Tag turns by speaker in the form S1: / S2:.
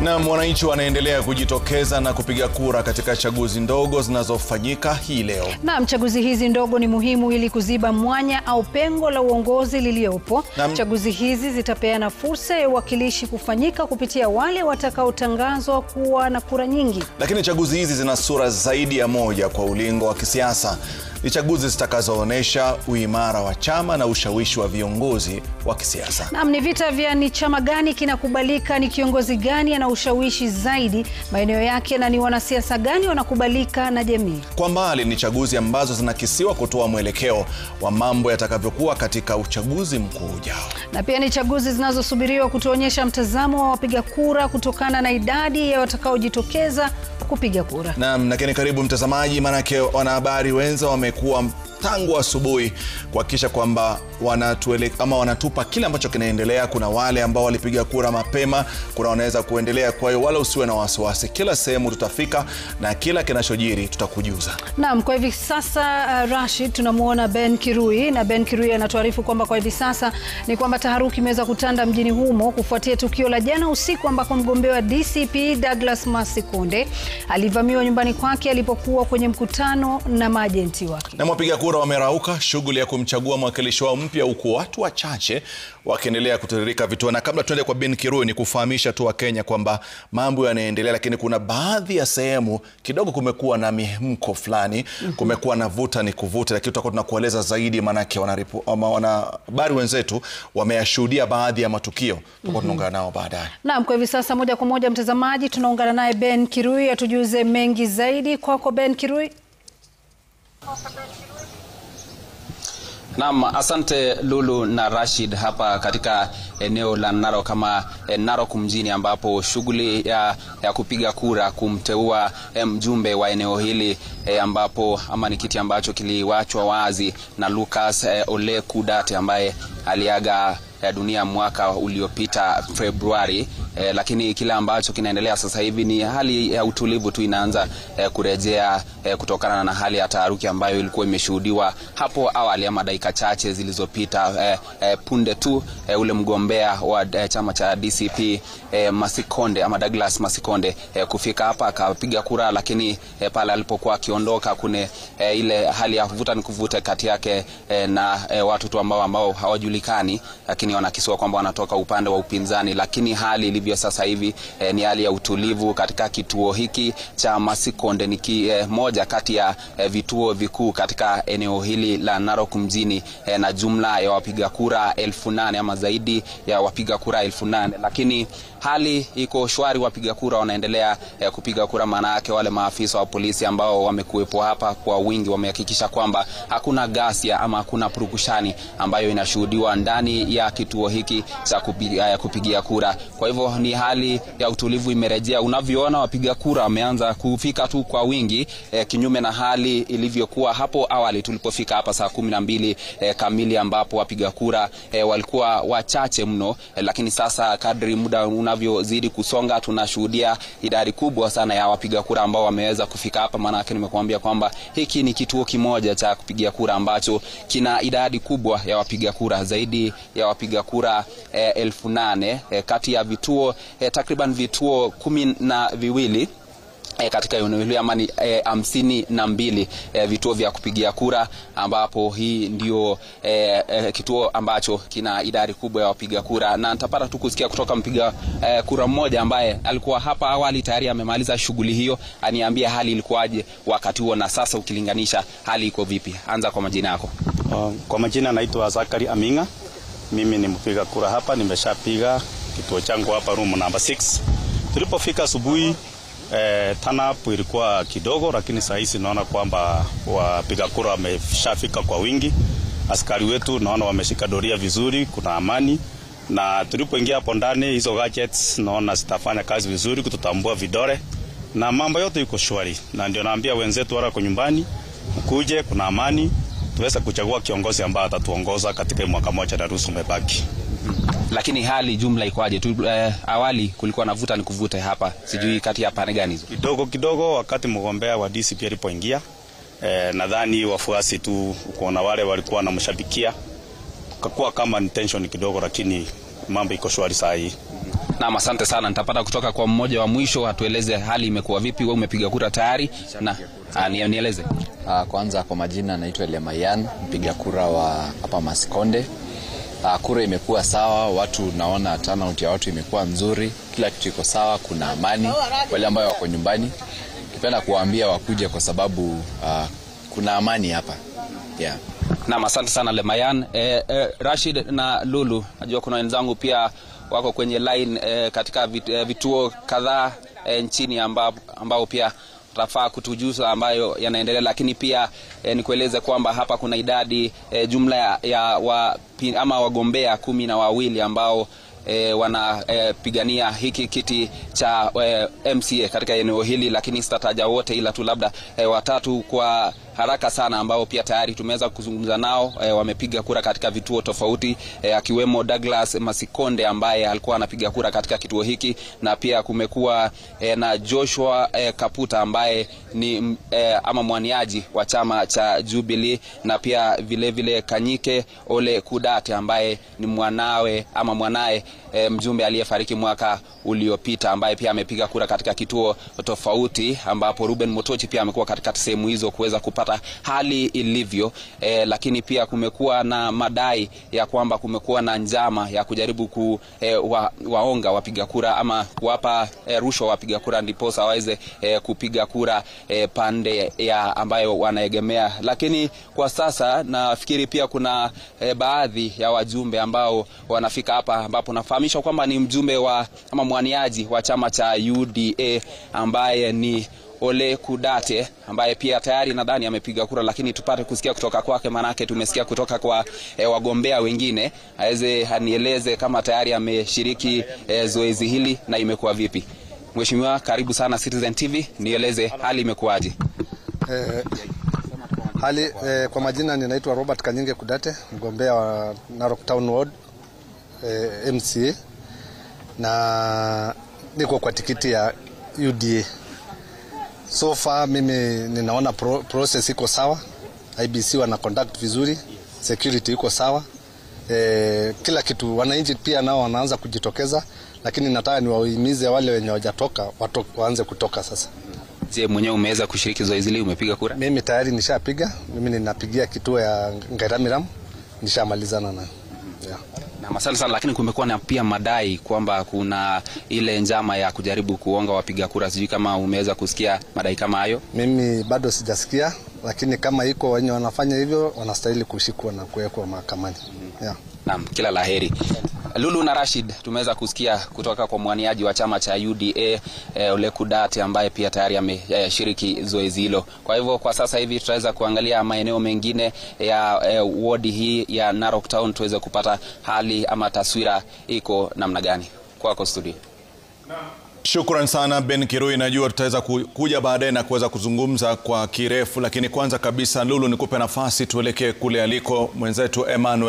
S1: Na wananchi wanaendelea kujitokeza na kupiga kura katika chaguzi ndogo zinazofanyika hii leo.
S2: Naam, chaguzi hizi ndogo ni muhimu ili kuziba mwanya au pengo la uongozi liliopo. Chaguzi hizi zitapeana fursa ya uwakilishi kufanyika kupitia wale watakaotangazwa kuwa na kura nyingi.
S1: Lakini chaguzi hizi zina sura zaidi ya moja kwa ulingo wa kisiasa. Ni chaguzi zitakazoonesha uimara wa chama na ushawishi wa viongozi wa kisiasa.
S2: Naam, ni vita vya ni chama gani kinakubalika, ni kiongozi gani ana ushawishi zaidi maeneo yake, na ni wanasiasa gani wanakubalika na jamii.
S1: Kwa mbali ni chaguzi ambazo zinakisiwa kutoa mwelekeo wa mambo yatakavyokuwa katika uchaguzi mkuu ujao.
S2: Na pia ni chaguzi zinazosubiriwa kutuonyesha mtazamo wa wapiga kura kutokana na idadi ya watakaojitokeza kupiga kura.
S1: Naam, lakini karibu mtazamaji, manake wanahabari wenza wamekuwa tangu asubuhi kuhakikisha kwamba wanatupa kile ambacho kinaendelea. Kuna wale ambao walipiga kura mapema, kuna wanaweza kuendelea, kwa hiyo wala usiwe na wasiwasi. Kila sehemu tutafika na kila kinachojiri tutakujuza.
S2: Naam, kwa hivi sasa Rashid, tunamuona Ben Kirui, na Ben Kirui anatuarifu kwamba kwa hivi sasa ni kwamba taharuki imeweza kutanda mjini humo kufuatia tukio la jana usiku ambako mgombea wa DCP Douglas Masikonde alivamiwa nyumbani kwake alipokuwa kwenye mkutano na majenti wake.
S1: Na wapiga kura wamerauka shughuli ya kumchagua mwakilishi wao mpya, huku watu wachache wakiendelea kutiririka vituo. Na kabla tuende kwa Ben Kirui, ni kufahamisha tu wa Kenya kwamba mambo yanaendelea, lakini kuna baadhi ya sehemu kidogo kumekuwa na mihemko fulani, kumekuwa na vuta ni kuvuta, lakini tutakuwa tunakueleza zaidi, manake wanahabari wenzetu wameyashuhudia baadhi ya matukio. Tutakuwa tunaungana nao baadaye.
S2: Naam, kwa hivi sasa moja kwa moja mtazamaji tunaungana naye Ben Kirui atujuze mengi zaidi. Kwako Ben Kirui.
S3: Naam, asante Lulu na Rashid, hapa katika eneo la Narok kama Narok mjini, ambapo shughuli ya kupiga kura kumteua mjumbe wa eneo hili ambapo ama ni kiti ambacho kiliwachwa wazi na Lucas Ole Kudate ambaye aliaga dunia mwaka uliopita Februari. Lakini kile ambacho kinaendelea sasa hivi ni hali ya utulivu tu inaanza kurejea kutokana na hali ya taharuki ambayo ilikuwa imeshuhudiwa hapo awali ama dakika chache zilizopita, punde tu ule mgombea wa chama cha DCP Masikonde ama Douglas Masikonde kufika hapa akapiga kura. Lakini pale alipokuwa akiondoka kuna ile hali ya vuta ni kuvuta kati yake na watu tu ambao hawajulikani, lakini wanakisiwa kwamba wanatoka upande wa upinzani. Lakini hali ilivyo sasa hivi ni hali ya utulivu katika kituo hiki cha Masikonde. Ni moja kati ya vituo vikuu katika eneo hili la Narok mjini, na jumla ya wapiga kura 8,000 ama zaidi ya wapiga kura 8,000. Lakini hali iko shwari, wapiga kura wanaendelea kupiga kura. Maana yake wale maafisa wa polisi ambao wamekuwepo hapa kwa wingi wamehakikisha kwamba hakuna ghasia ama hakuna purukushani ambayo inashuhudiwa ndani ya kituo hiki cha kupigia kura. Kwa hivyo ni hali ya utulivu imerejea. Unavyoona wapiga kura wameanza kufika tu kwa wingi, kinyume na hali ilivyokuwa hapo awali tulipofika hapa saa 12 kamili, ambapo wapiga kura walikuwa wachache mno. Lakini sasa kadri muda unavyozidi kusonga tunashuhudia idadi kubwa sana ya wapiga kura ambao wameweza kufika hapa. Maana yake nimekuambia kwamba hiki ni kituo kimoja cha kupigia kura ambacho kina idadi kubwa ya wapiga kura, zaidi ya wapiga kura 8,000 kati ya vituo takriban vituo 12 katika eneo hili ama ni 52 vituo vya kupigia kura, ambapo hii ndio kituo ambacho kina idadi kubwa ya wapiga kura. Na nitapata tu kusikia kutoka mpiga kura mmoja ambaye alikuwa hapa awali tayari amemaliza shughuli hiyo, aniambia hali ilikuwaje wakati huo na sasa ukilinganisha hali iko vipi. Anza kwa majina yako.
S4: Kwa majina naitwa Zakari Aminga. Mimi ni mpiga kura hapa, nimeshapiga kituo changu hapa room number 6. Tulipofika asubuhi turnout ilikuwa kidogo, lakini sasa hivi naona kwamba wapiga kura wameshafika kwa wingi. Askari wetu naona wameshika doria vizuri, kuna amani. Na tulipoingia hapo ndani, hizo gadgets naona zitafanya kazi vizuri kututambua vidole na mambo yote yuko shwari. Na ndio naambia wenzetu wala kwa nyumbani mkuje, kuna amani, tuweza kuchagua kiongozi ambaye atatuongoza katika mwaka mmoja na nusu umebaki.
S3: Lakini hali jumla ikoaje? Awali kulikuwa na vuta ni kuvuta hapa, sijui kati ya pande gani hizo?
S4: Kidogo wakati mgombea wa DCP alipoingia, nadhani wafuasi tu kuona wale walikuwa wanamshabikia, kakuwa kama tension kidogo, lakini mambo iko shwari saa hii.
S3: Naam, asante sana. Nitapata kutoka kwa mmoja wa mwisho atueleze hali imekuwa vipi. Wewe umepiga kura tayari? Na nieleze.
S5: Kwanza kwa majina naitwa Lemayan, mpiga kura wa hapa Masikonde. Kura imekuwa sawa, watu naona turnout ya watu imekuwa nzuri, kila kitu iko sawa, kuna amani. Wale ambao wako nyumbani ningependa kuwaambia wakuje kwa sababu kuna amani hapa. Yeah.
S3: Naam, asante sana Lemayan. Rashid na Lulu, najua kuna wenzangu pia wako kwenye line katika vituo kadhaa nchini ambao pia tafaa kutujuza ambayo yanaendelea, lakini pia nikueleze kwamba hapa kuna idadi jumla ya wagombea 12 ambao wanapigania hiki kiti cha MCA katika eneo hili, lakini sitataja wote ila tu labda watatu kwa haraka sana ambao pia tayari tumeweza kuzungumza nao. Wamepiga kura katika vituo tofauti, akiwemo Douglas Masikonde ambaye alikuwa anapiga kura katika kituo hiki, na pia kumekuwa na Joshua Kaputa ambaye ni ama mwaniaji wa chama cha Jubilee, na pia vile Kanyike Ole Kudate ambaye ni mwanae mjumbe aliyefariki mwaka uliopita ambaye pia amepiga kura katika kituo tofauti, ambapo Ruben Motochi pia amekuwa katika sehemu hizo kuweza kupata hali ilivyo. Lakini pia kumekuwa na madai ya kwamba kumekuwa na njama ya kujaribu waonga wapiga kura ama kuwapa rushwa wapiga kura ndiposa waweze kupiga kura pande ya ambayo wanaegemea. Lakini kwa sasa nafikiri pia kuna baadhi ya wajumbe ambao wanafika hapa, ambapo nafahamishwa kwamba ni mjumbe ama mwaniaji wa chama cha UDA ambaye ni Ole Kudate ambaye pia tayari nadhani amepiga kura, lakini tupate kusikia kutoka kwake, manake tumesikia kutoka kwa wagombea wengine. Anieleze kama tayari ameshiriki zoezi hili na imekuwa vipi. Mheshimiwa, karibu sana Citizen TV, nieleze hali imekuwaje?
S6: Hali kwa majina ninaitwa Robert Kanyinge Kudate, mgombea wa Narok Town Ward MCA, na niko kwa tikiti ya UDA. So far mimi ninaona process iko sawa, IBC wana conduct vizuri, security iko sawa, kila kitu. Wananchi pia nao wanaanza kujitokeza, lakini nataka niwahimize wale wenye hawajatoka waanze kutoka sasa.
S3: Je, mwenyewe umeweza kushiriki zoezi hili, umepiga kura?
S6: Mimi tayari nishapiga, mimi ninapigia kituo ya Ngairamiram, nishamalizana na. Yeah.
S3: Na asante sana, lakini kumekuwa na pia madai kwamba kuna ile njama ya kujaribu kuonga wapiga kura. Sijui kama umeweza kusikia madai kama hayo?
S6: Mimi bado sijasikia, lakini kama iko wenye wanafanya hivyo wanastahili kushikwa na kuwekwa mahakamani. Yeah.
S3: Naam, kila laheri. Lulu na Rashid, tumeweza kusikia kutoka kwa mwaniaji wa chama cha UDA Ole Kudate ambaye pia tayari ameshiriki zoezi hilo. Kwa hivyo kwa sasa hivi tutaweza kuangalia maeneo mengine ya ward hii ya Narok Town tuweze kupata hali ama taswira iko namna gani. Kwako studio.
S1: Shukran sana Ben Kirui, najua tutaweza kuja baadaye na kuweza kuzungumza kwa kirefu, lakini kwanza kabisa Lulu, nikupe nafasi tuelekee kule aliko mwenzetu Emmanuel